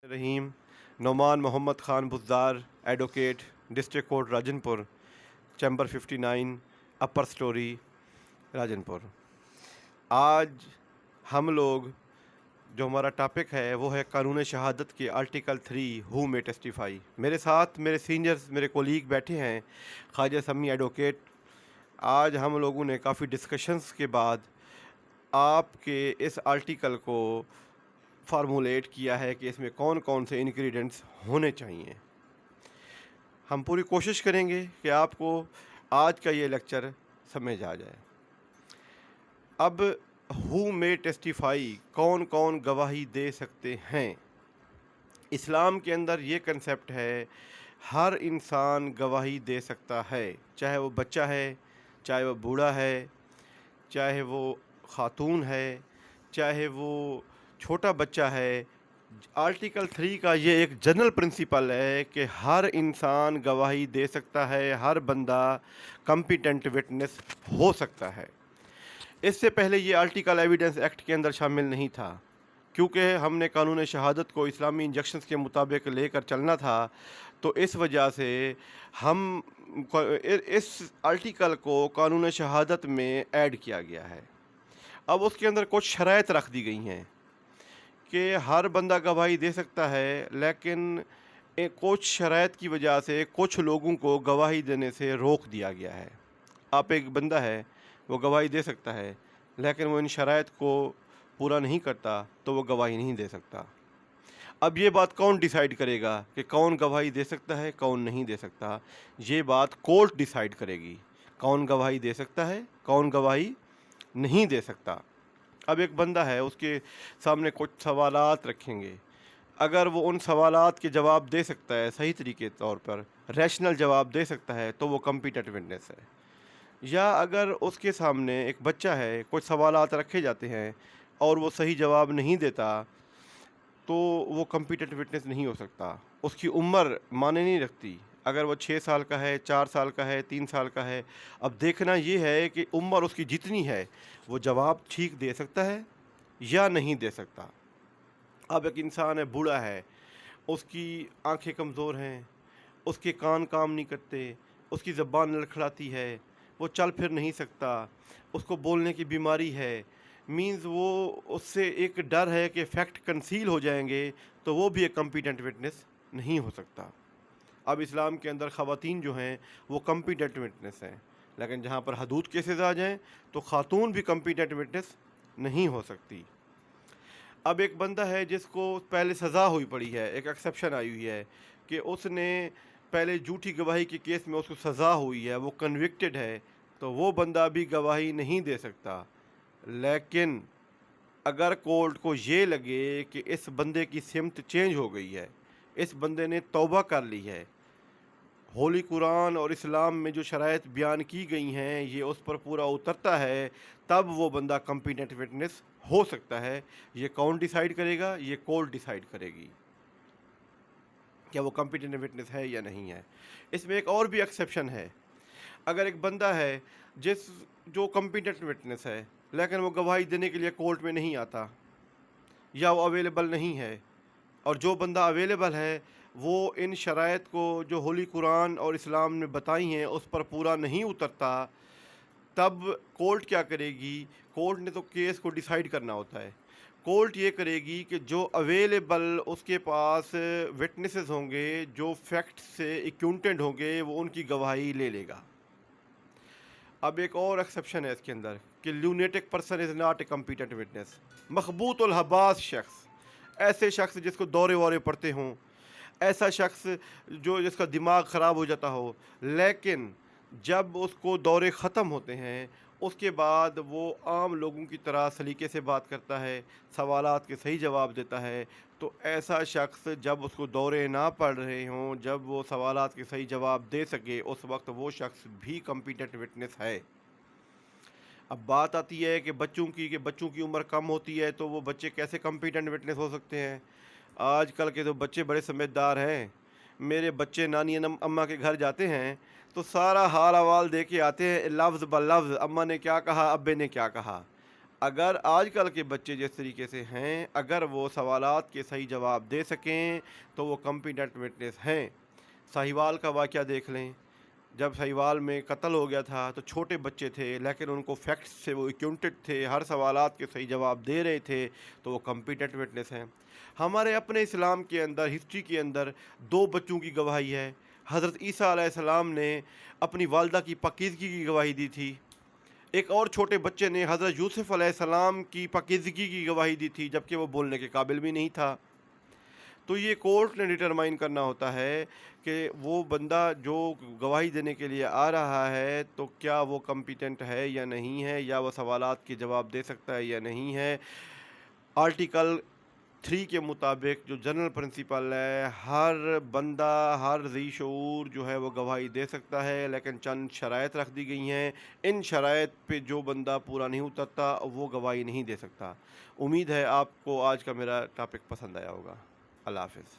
رحیم Noman Muhammad Khan Buzdar advocate district court Rajanpur chamber 59 اپر story Rajan پور۔ آج ہم لوگ جو ہمارا ٹاپک ہے وہ ہے قانون شہادت کے آرٹیکل 3 ہو میں ٹیسٹیفائی۔ میرے ساتھ میرے سینئرز میرے کولیگ بیٹھے ہیں خواجہ سمی ایڈوکیٹ۔ آج ہم لوگوں نے کافی ڈسکشنز کے بعد آپ کے اس آرٹیکل کو فارمولیٹ کیا ہے کہ اس میں کون کون سے انگریڈینٹس ہونے چاہیے۔ ہم پوری کوشش کریں گے کہ آپ کو آج کا یہ لیکچر سمجھ آ جائے۔ اب ہو میں ٹیسٹیفائی، کون کون گواہی دے سکتے ہیں؟ اسلام کے اندر یہ کنسیپٹ ہے ہر انسان گواہی دے سکتا ہے، چاہے وہ بچہ ہے، چاہے وہ بوڑھا ہے، چاہے وہ خاتون ہے، چاہے وہ چھوٹا بچہ ہے۔ آرٹیکل 3 کا یہ ایک جنرل پرنسپل ہے کہ ہر انسان گواہی دے سکتا ہے، ہر بندہ کمپیٹنٹ وٹنس ہو سکتا ہے۔ اس سے پہلے یہ آرٹیکل ایویڈنس ایکٹ کے اندر شامل نہیں تھا، کیونکہ ہم نے قانون شہادت کو اسلامی انجیکشنز کے مطابق لے کر چلنا تھا، تو اس وجہ سے ہم اس آرٹیکل کو قانون شہادت میں ایڈ کیا گیا ہے۔ اب اس کے اندر کچھ شرائط رکھ دی گئی ہیں کہ ہر بندہ گواہی دے سکتا ہے، لیکن کچھ شرائط کی وجہ سے کچھ لوگوں کو گواہی دینے سے روک دیا گیا ہے۔ آپ ایک بندہ ہے، وہ گواہی دے سکتا ہے، لیکن وہ ان شرائط کو پورا نہیں کرتا تو وہ گواہی نہیں دے سکتا۔ اب یہ بات کون ڈیسائیڈ کرے گا کہ کون گواہی دے سکتا ہے، کون نہیں دے سکتا؟ یہ بات کورٹ ڈیسائیڈ کرے گی، کون گواہی دے سکتا ہے، کون گواہی نہیں دے سکتا۔ اب ایک بندہ ہے، اس کے سامنے کچھ سوالات رکھیں گے، اگر وہ ان سوالات کے جواب دے سکتا ہے صحیح طریقے طور پر، ریشنل جواب دے سکتا ہے، تو وہ کمپیٹنٹ وٹنس ہے۔ یا اگر اس کے سامنے ایک بچہ ہے، کچھ سوالات رکھے جاتے ہیں اور وہ صحیح جواب نہیں دیتا، تو وہ کمپیٹنٹ وٹنس نہیں ہو سکتا۔ اس کی عمر معنی نہیں رکھتی، اگر وہ 6 سال کا ہے، 4 سال کا ہے، 3 سال کا ہے۔ اب دیکھنا یہ ہے کہ عمر اس کی جتنی ہے وہ جواب ٹھیک دے سکتا ہے یا نہیں دے سکتا۔ اب ایک انسان ہے، بوڑھا ہے، اس کی آنکھیں کمزور ہیں، اس کے کان کام نہیں کرتے، اس کی زبان لڑکھڑاتی ہے، وہ چل پھر نہیں سکتا، اس کو بولنے کی بیماری ہے، مینز وہ اس سے ایک ڈر ہے کہ فیکٹ کنسیل ہو جائیں گے، تو وہ بھی ایک کمپیٹنٹ وٹنس نہیں ہو سکتا۔ اب اسلام کے اندر خواتین جو ہیں وہ کمپیٹنٹ وٹنس ہیں، لیکن جہاں پر حدود کیسز آ جائیں تو خاتون بھی کمپیٹنٹ وٹنس نہیں ہو سکتی۔ اب ایک بندہ ہے جس کو پہلے سزا ہوئی پڑی ہے، ایک ایکسیپشن آئی ہوئی ہے کہ اس نے پہلے جھوٹی گواہی کے کیس میں اس کو سزا ہوئی ہے، وہ کنوکٹڈ ہے، تو وہ بندہ بھی گواہی نہیں دے سکتا۔ لیکن اگر کورٹ کو یہ لگے کہ اس بندے کی سمت چینج ہو گئی ہے، اس بندے نے توبہ کر لی ہے، ہولی قرآن اور اسلام میں جو شرائط بیان کی گئی ہیں یہ اس پر پورا اترتا ہے، تب وہ بندہ کمپیٹنٹ وٹنس ہو سکتا ہے۔ یہ کون ڈیسائیڈ کرے گا؟ یہ کورٹ ڈیسائیڈ کرے گی کہ وہ کمپیٹنٹ وٹنس ہے یا نہیں ہے۔ اس میں ایک اور بھی ایکسیپشن ہے، اگر ایک بندہ ہے جو کمپیٹنٹ وٹنس ہے لیکن وہ گواہی دینے کے لیے کورٹ میں نہیں آتا، یا وہ اویلیبل نہیں ہے، اور جو بندہ اویلیبل ہے وہ ان شرائط کو جو ہولی قرآن اور اسلام نے بتائی ہیں اس پر پورا نہیں اترتا، تب کورٹ کیا کرے گی؟ کورٹ نے تو کیس کو ڈیسائیڈ کرنا ہوتا ہے۔ کورٹ یہ کرے گی کہ جو اویلیبل اس کے پاس وٹنسز ہوں گے، جو فیکٹ سے ایکیونٹنٹ ہوں گے، وہ ان کی گواہی لے لے گا۔ اب ایک اور ایکسیپشن ہے اس کے اندر کہ lunatic person is not a competent witness, مخبوط الحواس شخص، ایسے شخص جس کو دورے وورے پڑتے ہوں، ایسا شخص جس کا دماغ خراب ہو جاتا ہو، لیکن جب اس کو دورے ختم ہوتے ہیں اس کے بعد وہ عام لوگوں کی طرح سلیقے سے بات کرتا ہے، سوالات کے صحیح جواب دیتا ہے، تو ایسا شخص جب اس کو دورے نہ پڑ رہے ہوں، جب وہ سوالات کے صحیح جواب دے سکے، اس وقت وہ شخص بھی کمپیٹنٹ وٹنس ہے۔ اب بات آتی ہے کہ بچوں کی عمر کم ہوتی ہے تو وہ بچے کیسے کمپیٹنٹ وٹنس ہو سکتے ہیں؟ آج کل کے تو بچے بڑے سمجھدار ہیں۔ میرے بچے نانی اماں کے گھر جاتے ہیں تو سارا حال احوال دے کے آتے ہیں، لفظ بلفظ اماں نے کیا کہا، ابے نے کیا کہا۔ اگر آج کل کے بچے جس طریقے سے ہیں، اگر وہ سوالات کے صحیح جواب دے سکیں تو وہ کمپیٹنٹ وٹنس ہیں۔ ساہیوال کا واقعہ دیکھ لیں، جب ساہیوال میں قتل ہو گیا تھا تو چھوٹے بچے تھے لیکن ان کو فیکٹس سے وہ ایکیونٹڈ تھے، ہر سوالات کے صحیح جواب دے رہے تھے، تو وہ کمپیٹنٹ وٹنس ہیں۔ ہمارے اپنے اسلام کے اندر، ہسٹری کے اندر 2 بچوں کی گواہی ہے۔ حضرت عیسیٰ علیہ السلام نے اپنی والدہ کی پاکیزگی کی گواہی دی تھی، ایک اور چھوٹے بچے نے حضرت یوسف علیہ السلام کی پاکیزگی کی گواہی دی تھی جبکہ وہ بولنے کے قابل بھی نہیں تھا۔ تو یہ کورٹ نے ڈٹرمائن کرنا ہوتا ہے کہ وہ بندہ جو گواہی دینے کے لیے آ رہا ہے تو کیا وہ کمپیٹنٹ ہے یا نہیں ہے، یا وہ سوالات کے جواب دے سکتا ہے یا نہیں ہے۔ آرٹیکل 3 کے مطابق جو جنرل پرنسپل ہے، ہر بندہ، ہر ذی شعور جو ہے وہ گواہی دے سکتا ہے، لیکن چند شرائط رکھ دی گئی ہیں۔ ان شرائط پہ جو بندہ پورا نہیں اترتا وہ گواہی نہیں دے سکتا۔ امید ہے آپ کو آج کا میرا ٹاپک پسند آیا ہوگا۔ اللہ حافظ۔